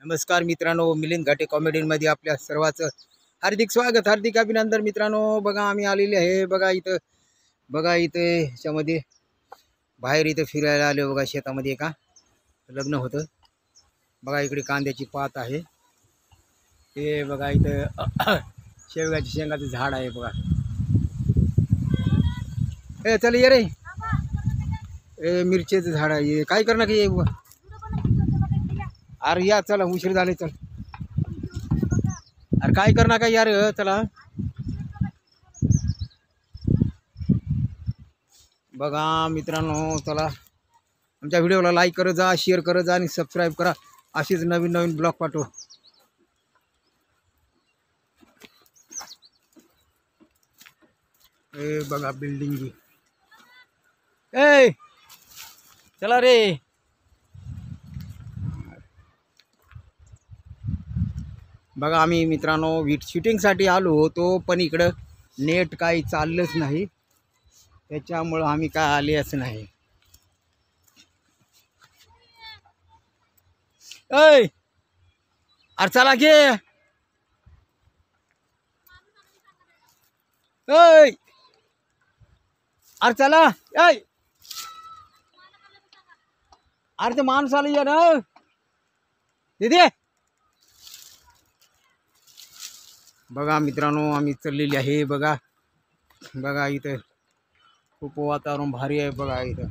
नमस्कार मित्रांनो, मिलिंद घाटे कॉमेडीमध्ये आपल्या सर्वांचं हार्दिक स्वागत, हार्दिक अभिनंदन. मित्रांनो बघा, आम्ही आलेले आहे. बघा इथे ह्याच्यामध्ये बाहेर इथे फिरायला आले. बघा शेतामध्ये का लग्न होतं. बघा इकडे कांद्याची पात आहे. ते बघा इथं शेवगाची शेंगाचं झाड आहे. बघा ए चल ये रे, ए मिरचीचं झाड आहे. काय करणार की अरे या चला, उशीर झाले. चल अरे काय करणार का यार, चला. बघा मित्रांनो, चला आमच्या व्हिडिओला लाईक करत जा, शेअर करत जा आणि सबस्क्राईब करा. अशीच नवीन नवीन ब्लॉग पाठव. ए बघा बिल्डिंग, ए चला रे. बघा आम्ही मित्रांनो शूटिंगसाठी आलो होतो, पण इकडं नेट काही चाललंच नाही, त्याच्यामुळं आम्ही काय आलेच नाही. ऐ अरे चला घे. ऐ अरे चला. ऐ अरे ते माणूस आलं या ना दीदी. बघा मित्रांनो आम्ही चाललेली आहे. बघा बघा इथं खूप वातावरण भारी आहे. बघा इथं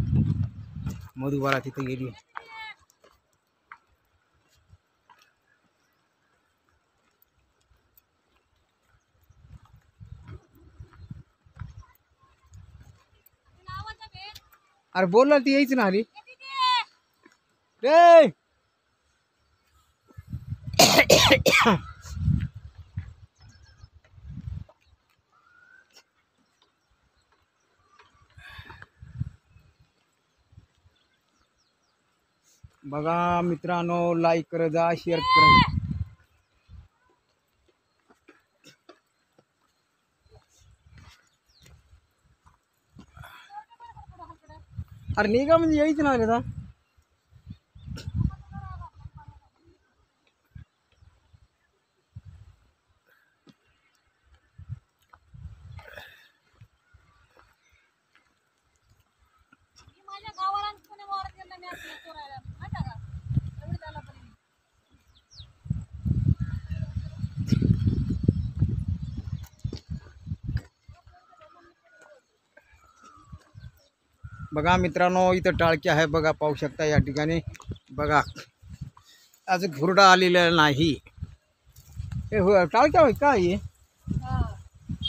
मधुबाला तिथे गेली. अरे बोल ना, ती यायची ना आली रे. बघा मित्रांनो, लाईक कर जा, शेअर कर. अरे निघा म्हणजे यायचं ना रे. बघा मित्रांनो इथं टाळकी आहे. बघा पाहू शकता या ठिकाणी. बघा आज घुरडा आलेला नाही. हे हो टाळक्या होय काय आहे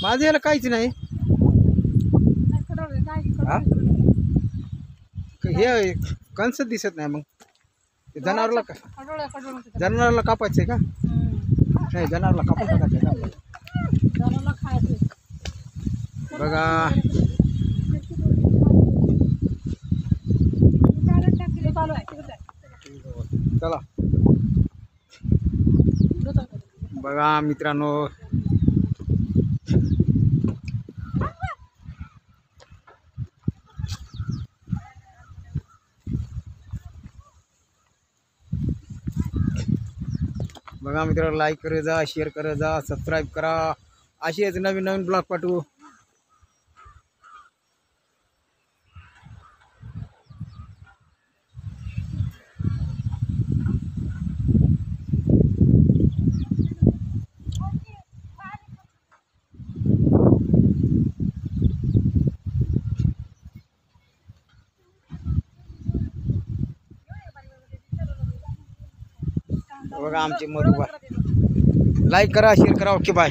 माझं, याला काहीच नाही. हे कंस दिसत नाही. मग जनावराला कापायचंय का? नाही, जनावराला कापून टाकायचं का? बघा चला. बघा मित्रांनो बघा मित्रांनो, लाईक कर जा, शेअर कर जा, सबस्क्राईब करा. अशीच नवीन नवीन ब्लॉग पाठवू. बघा आमची मधुबा. लाईक करा, शेअर करा. Okay bye.